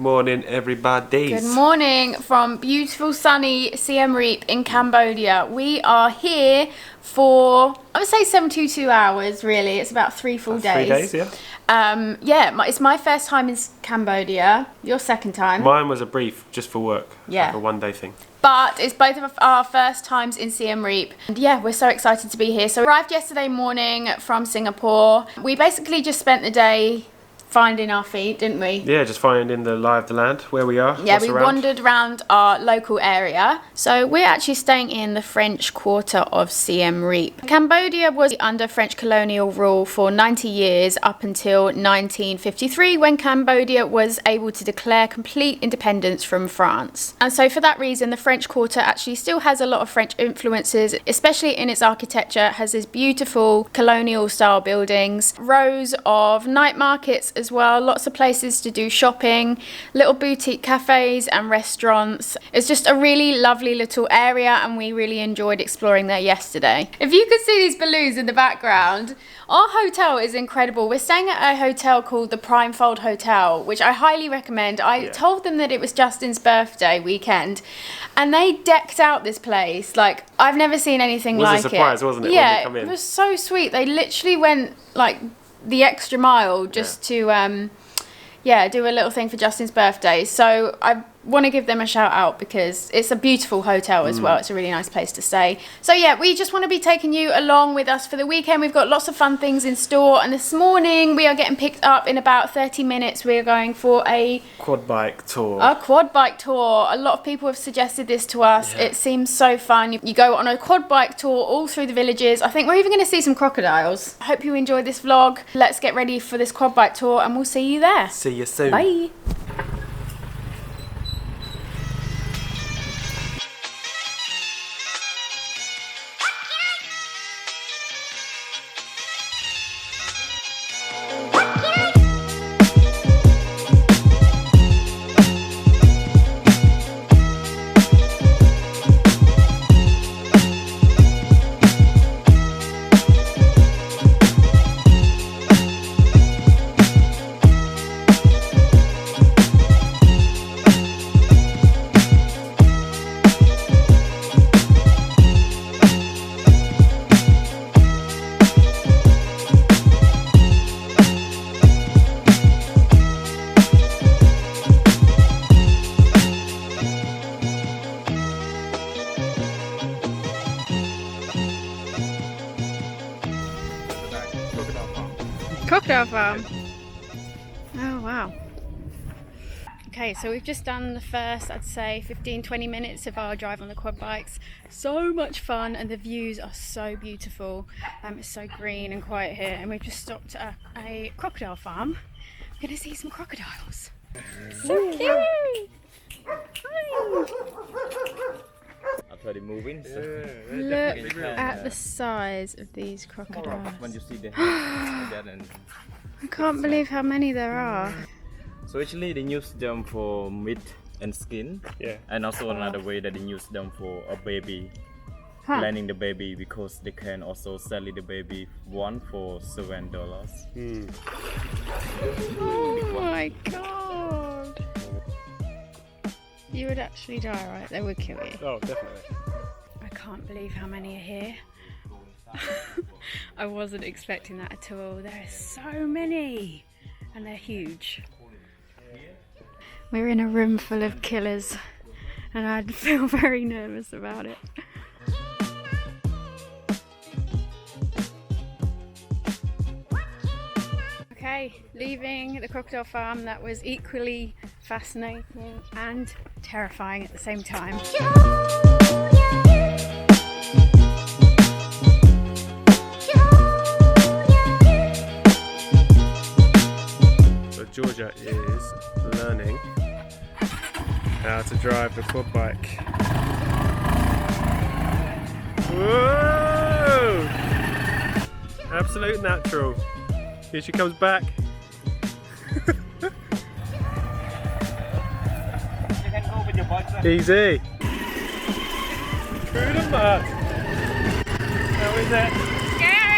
morning, everybody. Good morning from beautiful sunny Siem Reap in Cambodia. We are here for, I would say 72 hours really. It's about 3 full days. 3 days, yeah. It's my first time in Cambodia. Your second time. Mine was a brief, just for work. Yeah. Like a one-day thing. But it's both of our first times in Siem Reap. And yeah, we're so excited to be here. So we arrived yesterday morning from Singapore. We basically just spent the day finding our feet, didn't we? Yeah, just finding the lie of the land, where we are. Yeah, we wandered around our local area. So we're actually staying in the French quarter of Siem Reap. Cambodia was under French colonial rule for 90 years up until 1953, when Cambodia was able to declare complete independence from France. And so for that reason, the French quarter actually still has a lot of French influences, especially in its architecture. It has these beautiful colonial style buildings, rows of night markets as well, lots of places to do shopping, little boutique cafes and restaurants. It's just a really lovely little area and we really enjoyed exploring there yesterday. If you could see these balloons in the background, our hotel is incredible. We're staying at a hotel called the Primefold Hotel, which I highly recommend. I told them that it was Justin's birthday weekend and they decked out this place. Like, I've never seen anything like it. It was a surprise, wasn't it? Yeah, when you come in? It was so sweet. They literally went like the extra mile just to do a little thing for Justin's birthday. So I want to give them a shout out because it's a beautiful hotel as well. It's a really nice place to stay. So yeah, we just want to be taking you along with us for the weekend. We've got lots of fun things in store, and this morning we are getting picked up in about 30 minutes. We're going for a quad bike tour. A quad bike tour. A lot of people have suggested this to us. It seems so fun. You go on a quad bike tour all through the villages. I think we're even going to see some crocodiles. I hope you enjoyed this vlog. Let's get ready for this quad bike tour and we'll see you there. See you soon. Bye. Crocodile farm. Oh wow. Okay, so we've just done the first, I'd say 15-20 minutes of our drive on the quad bikes. So much fun and the views are so beautiful. It's so green and quiet here, and we've just stopped at a crocodile farm. We're gonna see some crocodiles. So cute! Hi. After they moving, Look at the size of these crocodiles. when you see the head, like that, and I can't believe how many there are. so actually they use them for meat and skin, and also another way that they use them for a baby, planning the baby, because they can also sell the baby one for $7. Oh my god! You would actually die, right? They would kill you. Oh, definitely. I can't believe how many are here. I wasn't expecting that at all. There are so many, and they're huge. We're in a room full of killers, and I'd feel very nervous about it. Okay, leaving the crocodile farm. That was equally fascinating and terrifying at the same time. So Georgia is learning how to drive the quad bike. Whoa! Absolute natural. Here she comes back. Easy. Through the mud. How is it? Scary!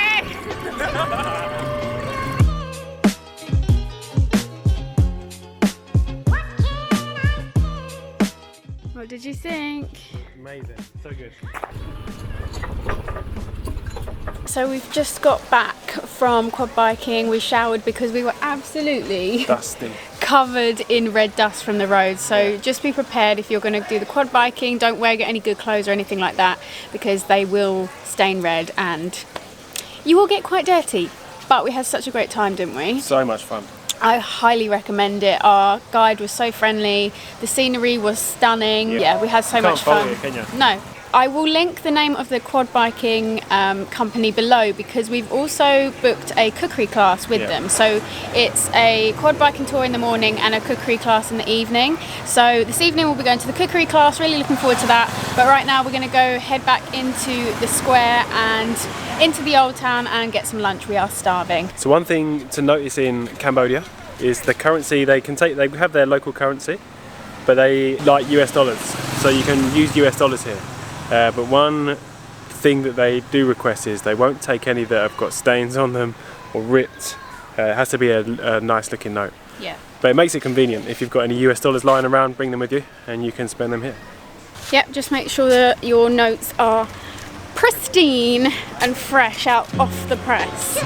did you think? Amazing, so good. So we've just got back from quad biking. We showered because we were absolutely Dusty. covered in red dust from the road. So just be prepared if you're going to do the quad biking. Don't wear any good clothes or anything like that because they will stain red and you will get quite dirty. But we had such a great time, didn't we? So much fun. I highly recommend it. Our guide was so friendly. The scenery was stunning. Yeah, we had so much fun. Can't fault it, can you? No. I will link the name of the quad biking company below because we've also booked a cookery class with them. So it's a quad biking tour in the morning and a cookery class in the evening. So this evening we'll be going to the cookery class, really looking forward to that. But right now we're going to go head back into the square and into the old town and get some lunch. We are starving. So one thing to notice in Cambodia is the currency. They have their local currency, but they like US dollars. So you can use US dollars here. But one thing that they do request is they won't take any that have got stains on them or ripped. It has to be a nice looking note. Yeah. But it makes it convenient. If you've got any US dollars lying around, bring them with you and you can spend them here. Yep, just make sure that your notes are pristine and fresh out off the press.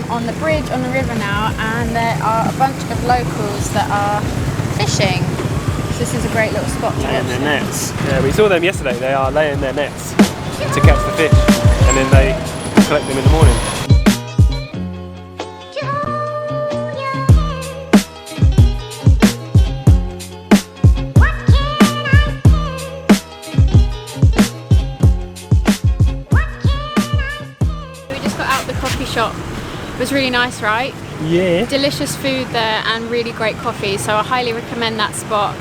On the bridge on the river now, and there are a bunch of locals that are fishing. So this is a great little spot to laying watch their them. nets. Yeah, we saw them yesterday. They are laying their nets to catch the fish, and then they collect them in the morning. We just got out the coffee shop. It was really nice, right? Yeah. Delicious food there and really great coffee, so I highly recommend that spot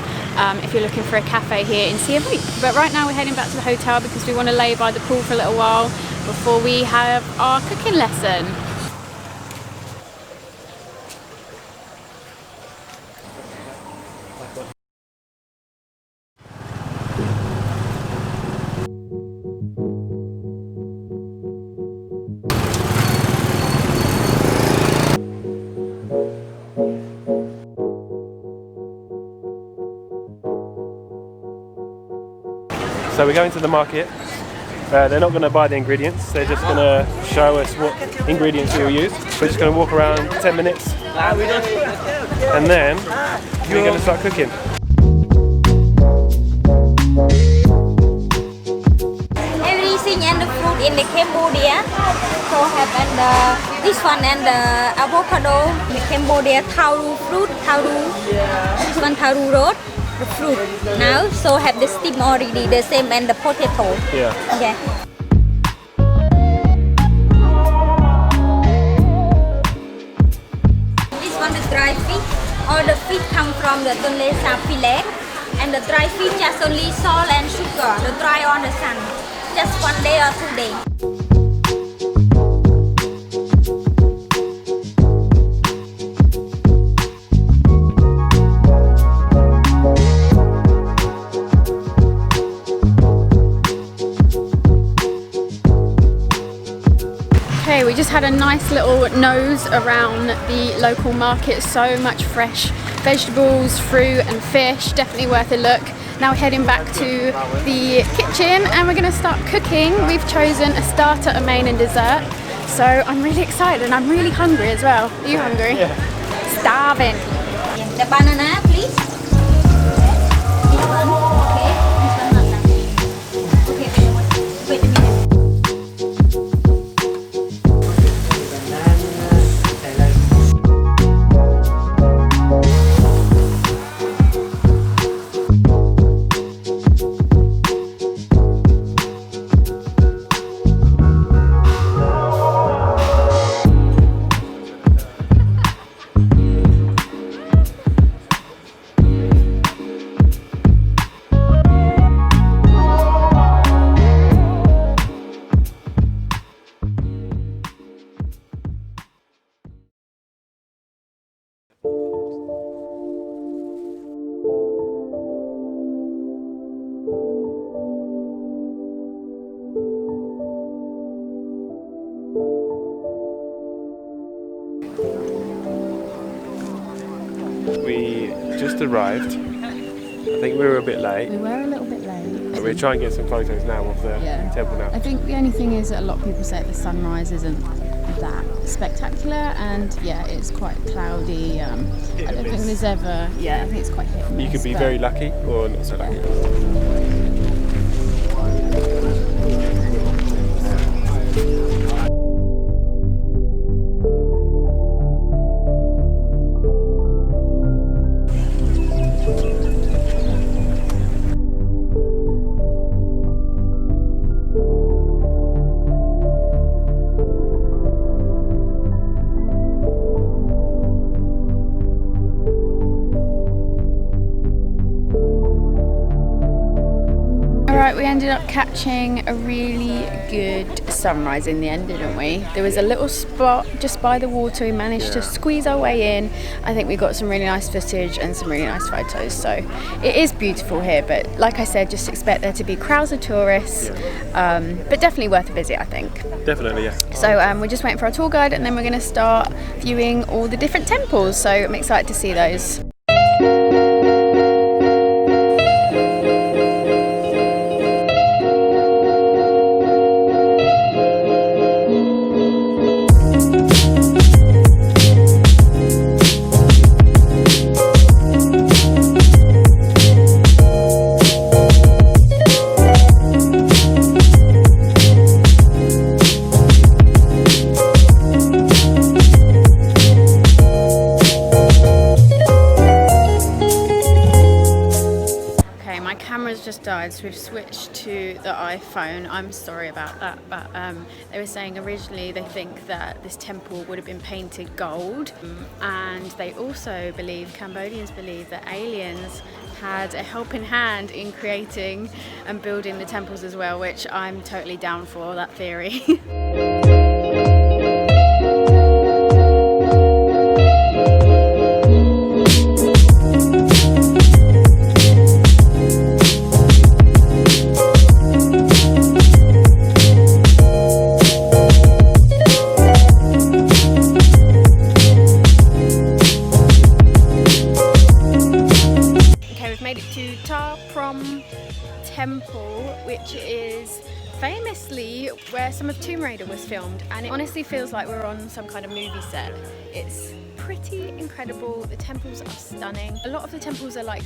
if you're looking for a cafe here in Siem Reap. But right now we're heading back to the hotel because we want to lay by the pool for a little while before we have our cooking lesson. So we're going to the market. They're not going to buy the ingredients, they're just going to show us what ingredients we'll use. We're just going to walk around 10 minutes and then we're going to start cooking. Everything and the fruit in the Cambodia. So have and this one and the avocado, the Cambodia taru fruit, taru. This one taru root. The fruit now, so have the steam already, the same and the potato. Yeah. Okay. This one is dry fish. All the fish come from the Tonle Sap fillet, and the dry fish just only salt and sugar. The dry on the sun, just 1 day or 2 days. Okay, we just had a nice little nose around the local market. So much fresh vegetables, fruit and fish, definitely worth a look. Now we're heading back to the kitchen and we're going to start cooking. We've chosen a starter, a main and dessert. So I'm really excited and I'm really hungry as well. Are you hungry? Yeah. Starving. The banana, please. This one, okay. This one not that. Okay, wait a minute. arrived. I think we were a bit late. We were a little bit late. But we're trying to get some photos now of the temple now. I think the only thing is that a lot of people say the sunrise isn't that spectacular, and yeah, it's quite cloudy. I don't think there's ever. I think it's quite hit and miss. You could be very lucky or not so lucky. Right, we ended up catching a really good sunrise in the end, didn't we? There was a little spot just by the water. We managed to squeeze our way in. I think we got some really nice footage and some really nice photos. So it is beautiful here, but like I said, just expect there to be crowds of tourists, but definitely worth a visit, I think. Definitely, yeah. So we're just waiting for our tour guide, and then we're going to start viewing all the different temples. So I'm excited to see those. Died, so we've switched to the iPhone. I'm sorry about that, but they were saying originally they think that this temple would have been painted gold, and they also believe, Cambodians believe, that aliens had a helping hand in creating and building the temples as well, which I'm totally down for that theory. Temple, which is famously where some of Tomb Raider was filmed, and it honestly feels like we're on some kind of movie set. It's pretty incredible. The temples are stunning. A lot of the temples are like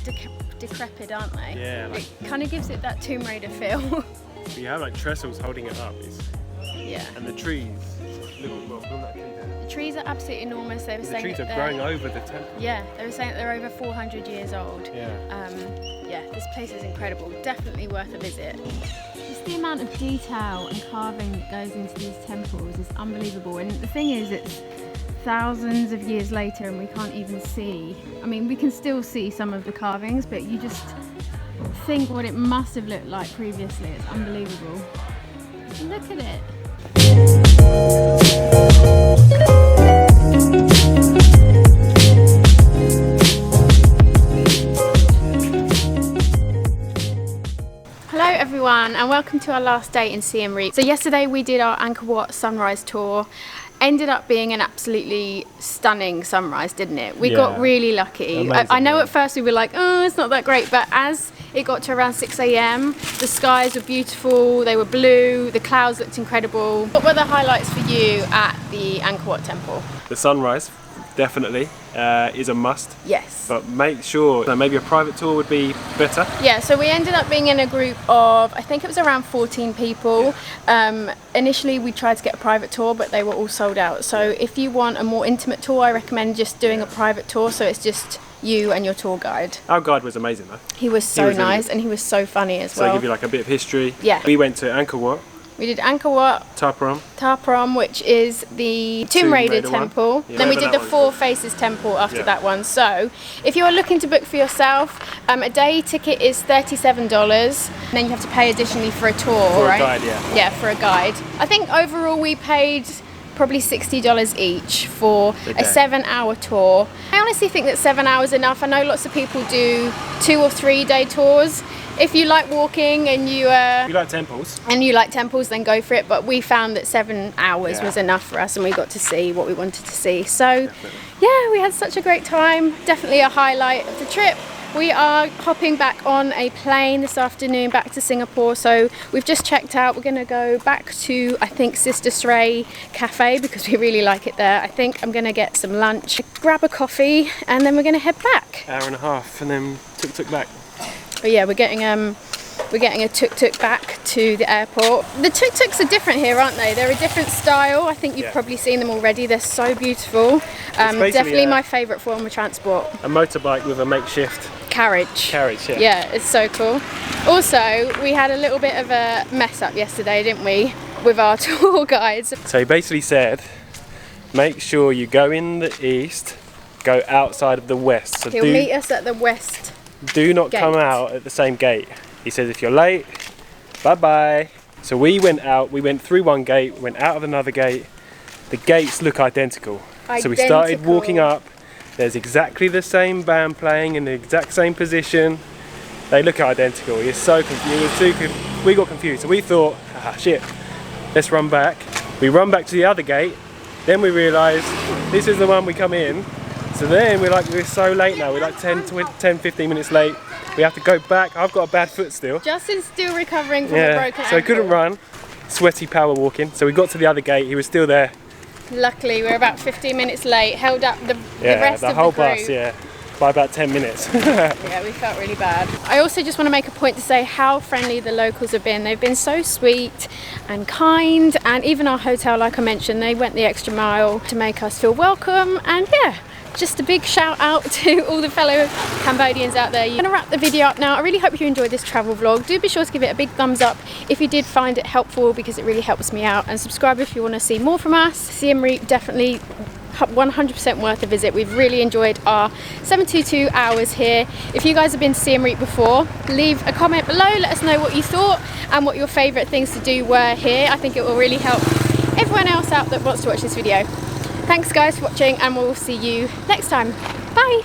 decrepit, aren't they? Yeah. Like, it kind of gives it that Tomb Raider feel. You have like trestles holding it up. Yeah. And the trees. Look at that tree there. The trees are absolutely enormous. They were saying the trees are growing over the temple. Yeah, they were saying that they're over 400 years old. Yeah. Yeah, this place is incredible. Definitely worth a visit. Just the amount of detail and carving that goes into these temples is unbelievable. And the thing is, it's thousands of years later and we can't even see. I mean, we can still see some of the carvings, but you just think what it must have looked like previously. It's unbelievable. Look at it. Hello everyone, and welcome to our last day in Siem Reap. So yesterday we did our Angkor sunrise tour. Ended up being an absolutely stunning sunrise, didn't it? We got really lucky. Amazing, I know at first we were like, oh, it's not that great, but as it got to around 6 AM, the skies were beautiful, they were blue, the clouds looked incredible. What were the highlights for you at the Angkor temple? The sunrise, definitely, is a must. Yes. But make sure that maybe a private tour would be better. Yeah, so we ended up being in a group of, I think it was around 14 people. Initially we tried to get a private tour, but they were all sold out. So if you want a more intimate tour, I recommend just doing a private tour, so it's just you and your tour guide. Our guide was amazing though. He was so nice, and he was so funny as well. So give you like a bit of history. Yeah. We went to Angkor. We did Angkor, Ta Prohm, which is the Tomb Raider temple. Yeah. Then we did the Four Faces temple after that one. So if you're looking to book for yourself, a day ticket is $37. And then you have to pay additionally for a tour, for right? a guide, yeah. Yeah, for a guide. I think overall we paid probably $60 each for a 7-hour tour. I honestly think that 7 hours is enough. I know lots of people do 2 or 3 day tours. If you like walking and you like temples, then go for it. But we found that 7 hours was enough for us, and we got to see what we wanted to see. So yeah, we had such a great time. Definitely a highlight of the trip. We are hopping back on a plane this afternoon back to Singapore, so we've just checked out. We're going to go back to, I think, Sister Srey Cafe because we really like it there. I think I'm going to get some lunch, grab a coffee, and then we're going to head back. Hour and a half, and then tuk-tuk back. But yeah, we're getting a tuk-tuk back to the airport. The tuk-tuks are different here, aren't they? They're a different style. I think you've probably seen them already. They're so beautiful. Definitely my favourite form of transport. A motorbike with a makeshift carriage. Yeah, it's so cool. Also, we had a little bit of a mess up yesterday, didn't we, with our tour guides. So he basically said, make sure you go in the east, go outside of the west. So he'll meet us at the west. Do not come out at the same gate. He says if you're late, bye-bye. So we went out, we went through one gate, went out of another gate. The gates look identical. So we started walking up. There's exactly the same band playing in the exact same position. They look identical. It's so confused. We got confused. So we thought, shit, let's run back. We run back to the other gate. Then we realised this is the one we come in. So then we're so late now. We're like 10, 15 minutes late. We have to go back. I've got a bad foot still. Justin's still recovering from a broken ankle. So he couldn't run. Sweaty power walking. So we got to the other gate. He was still there. Luckily, we're about 15 minutes late. Held up the rest of the whole group. bus, by about 10 minutes. Yeah, we felt really bad. I also just want to make a point to say how friendly the locals have been. They've been so sweet and kind, and even our hotel, like I mentioned, they went the extra mile to make us feel welcome. And yeah, just a big shout out to all the fellow Cambodians out there. I'm going to wrap the video up now. I really hope you enjoyed this travel vlog. Do be sure to give it a big thumbs up if you did find it helpful, because it really helps me out, and subscribe if you want to see more from us. Siem Reap, definitely 100% worth a visit. We've really enjoyed our 722 hours here. If you guys have been to Siem Reap before, leave a comment below, let us know what you thought and what your favourite things to do were here. I think it will really help everyone else out that wants to watch this video. Thanks guys for watching, and we'll see you next time. Bye!